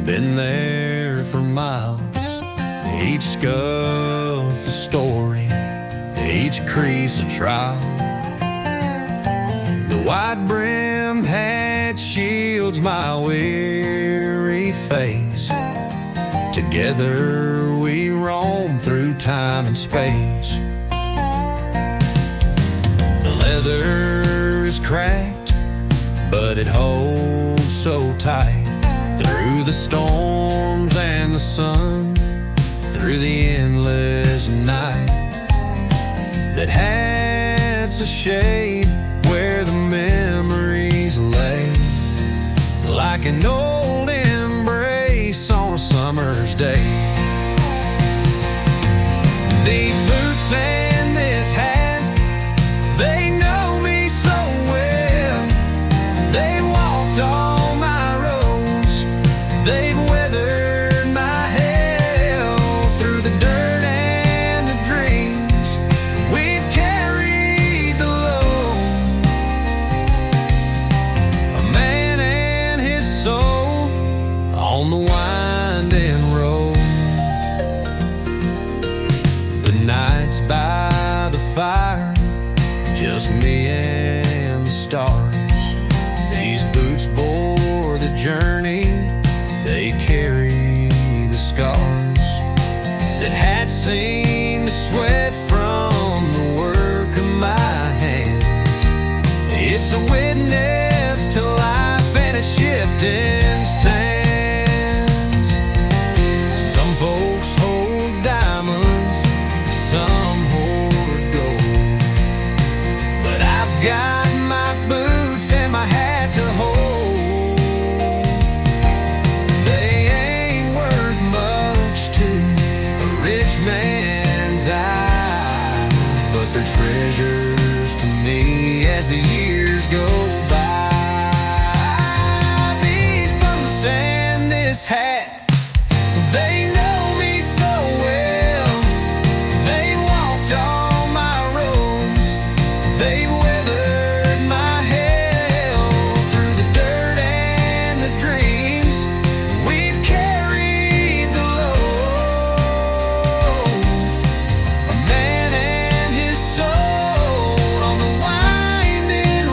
been there for miles. Each scuff a story, each crease a trial. The wide-brimmed hat shields my weary face. Together we roam through time and space. The leather is cracked, but it holds so tight. Through the storms and the sun, through the endless night. That hat's a shade where the memories lay, like an old embrace on a summer's day. These boots and this hat, they know me so well. They walked all my roads, they've weathered my hell. Through the dirt and the dreams, we've carried the load. A man and his soul on the winding road. The nights by the fire, just me and the stars. These boots bore the journey, they carry the scars that had seen the sweat from the work of my hands. It's a witness to life and its shifting sands. Some folks hold diamonds, some hold gold, but I've got my boots and my hat to hold. They ain't worth much to a rich man's eye, but they're treasures to me as the years go by. These boots and this hat, they know me so well. They walked all my roads, they weathered my hell. Through the dirt and the dreams, we've carried the load. A man and his soul on the winding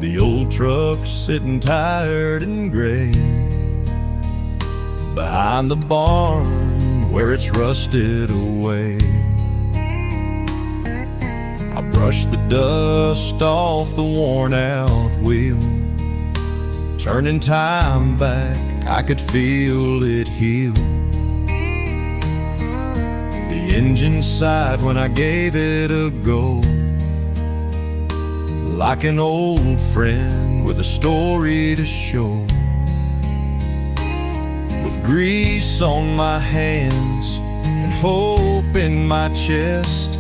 The old truck sitting tired and gray behind the barn where it's rusted away. I brushed the dust off the worn out wheel. Turning time back, I could feel it heal. The engine sighed when I gave it a go, like an old friend with a story to show. With grease on my hands and hope in my chest,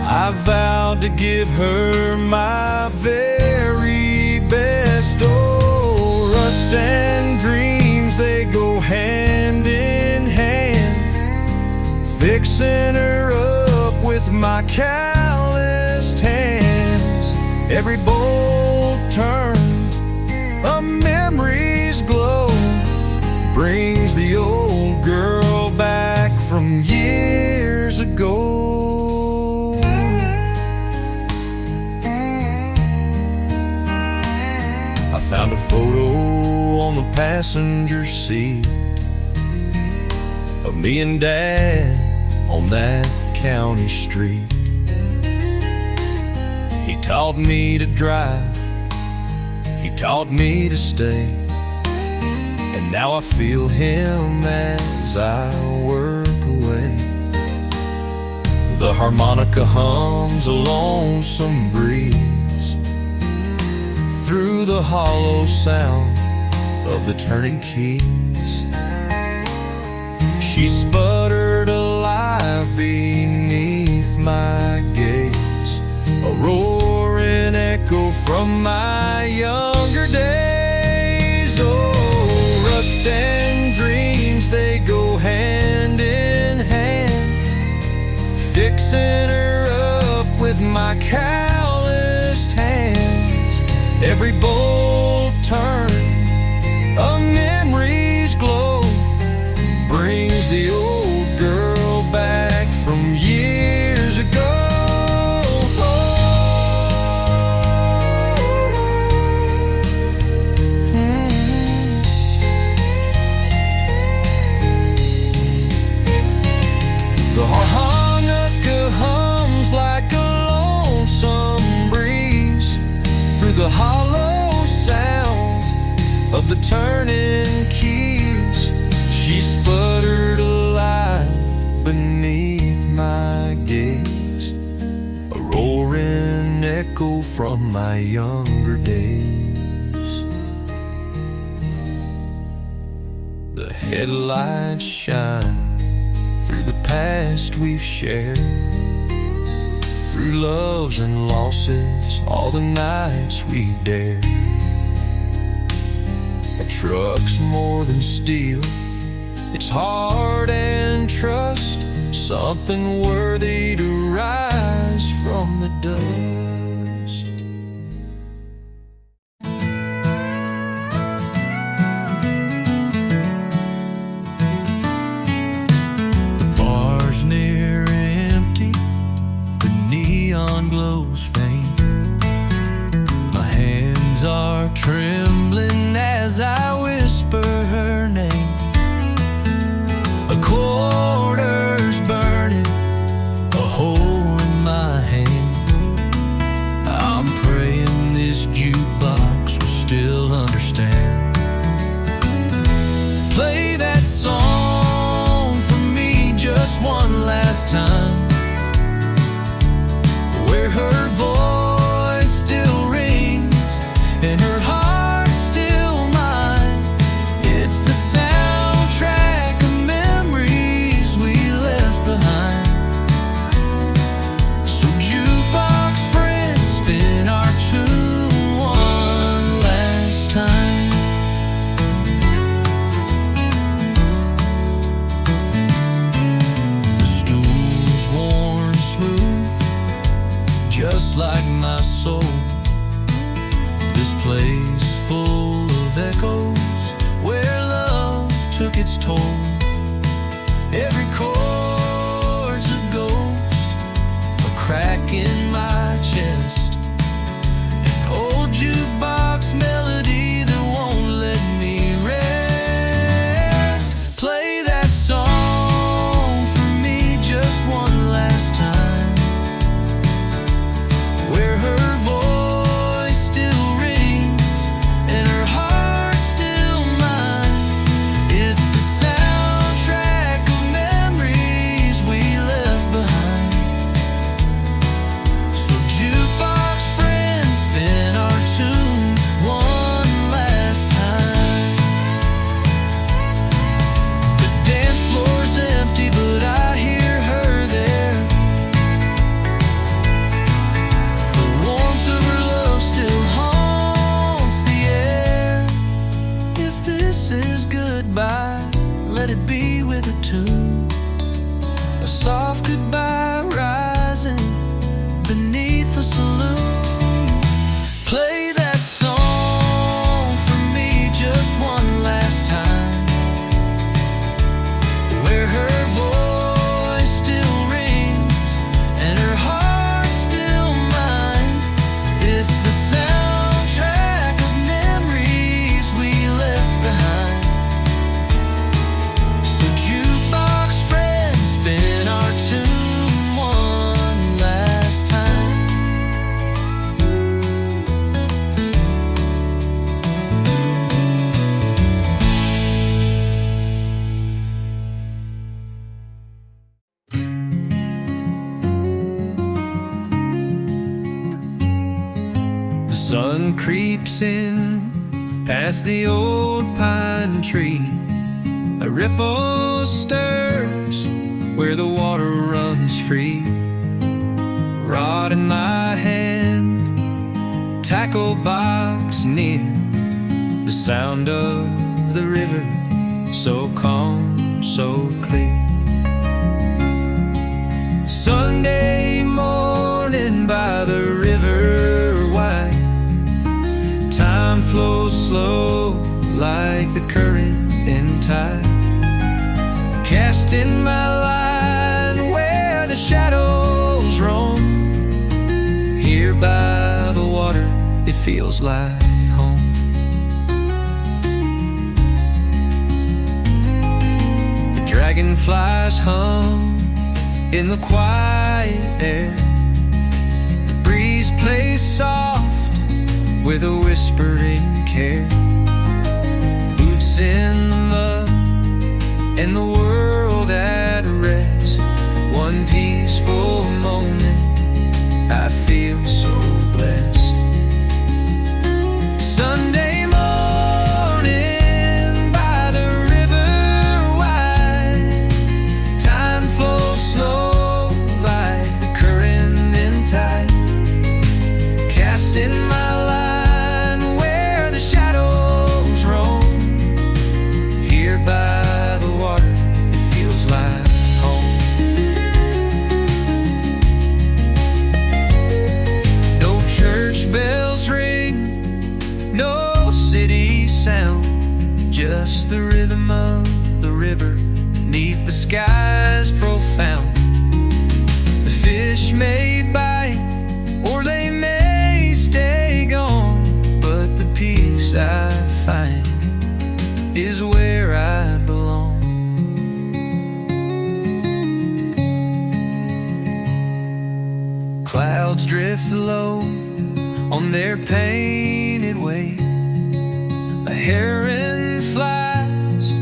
I vowed to give her my very best. Oh, rust and dreams, they go hand in hand, fixing her up with my calloused hands. Every bolt turned, a memory's glow, brings the old girl back from years ago. I found a photo on the passenger seat of me and Dad on that county street. He taught me to drive, he taught me to stay, and now I feel him as I work away. The harmonica hums a lonesome breeze through the hollow sound of the turning keys. She sputtered alive beneath my gaze, a roaring echo from my younger days. Oh, rust and dreams, they go hand in hand, fixing her up with my calloused hands. Every bold turn, a memory's glow, brings the old girl back from years ago. The harmonica hums like a lonesome breeze through the hollow sound of the turning keys. She sputtered alive beneath my gaze, a roaring echo from my younger days. The headlights shine through the past we've shared, through loves and losses, all the nights we dared. A truck's more than steel, it's heart and trust, something worthy to rise from the dust. The bar's near empty, the neon glows faint. My hands are trembling as I whisper her name. A quarter's burning a hole in my hand. I'm praying this jukebox will still understand. Play that song for me just one last time, where her voice still rings and her heart still mine. It's the soundtrack of memories we left behind. So jukebox friend, spin our tune one last time. The stool's worn smooth, just like my soul. This place full of echoes, where love took its toll. Every chord's a ghost, a crack in my chest, an old jukebox melody that won't let me rest. Play that song for me just one last time, where her voice still rings and her heart still mine. It's the soundtrack of memories we left behind. So jukebox friend, spin our tune one last time. The dance floor's empty, but I hear her there. The warmth of her love still haunts the air. If this is goodbye, let it be with a tune, a soft goodbye rising beneath the saloon. Play that song for me just one last time, where her voice still rings and her heart still mine. It's the soundtrack of memories we left behind. So jukebox friend, spin our tune one sun creeps in past the old pine tree. A ripple stirs where the water runs free. Rod in my hand, tackle box near. The sound of the river, so calm, so clear. Sunday morning by the river wide, time flows slow like the current in tide. Casting my line where the shadows roam. Here by the water, it feels like home. The dragonflies hum in the quiet air. The breeze plays soft with a whispering care. Boots in the mud and the world at rest. One peaceful moment, I feel so blessed. Sunday morning by the river wide, time flows slow like the current in tide. Casting my line where the shadows roam. Here by the water, it feels like home. No church bells ring, no city sound, just the rhythm of the river beneath the skies profound. The fish may bite or they may stay gone, but the peace I find is where I belong. Clouds drift low on their painted way. A heron flies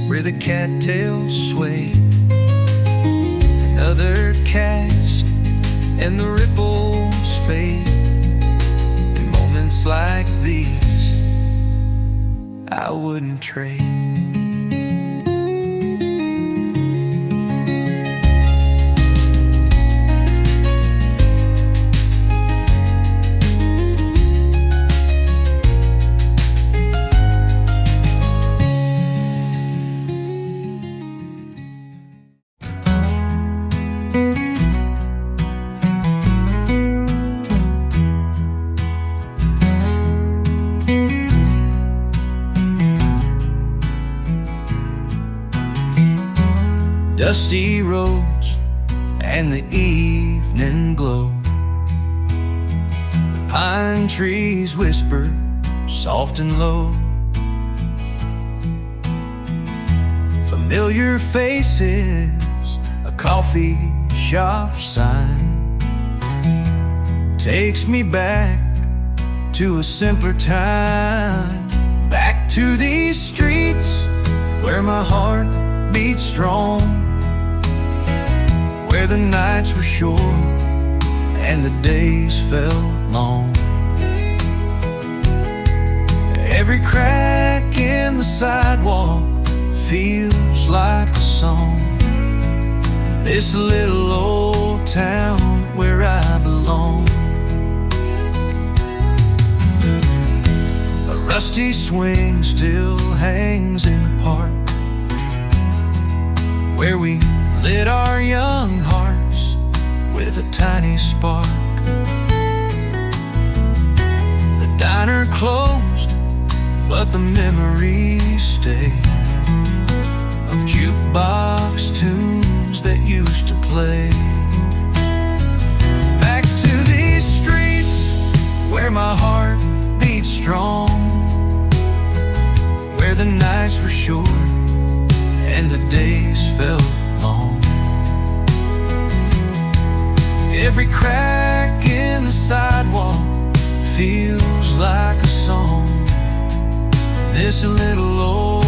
where the cattails sway. Another cast and the ripples fade. In moments like these, I wouldn't trade. Dusty roads and the evening glow. The pine trees whisper soft and low. Familiar faces, a coffee shop sign takes me back to a simpler time. Back to these streets where my heart beats strong, where the nights were short and the days felt long. Every crack in the sidewalk feels like a song. This little old town where I belong. A rusty swing still hangs in the park, where we lit our young hearts with a tiny spark. The diner closed, but the memories stay of jukebox tunes that used to play. Back to these streets where my heart beats strong, where the nights were short and the days felt long. Every crack in the sidewalk feels like a song. This little old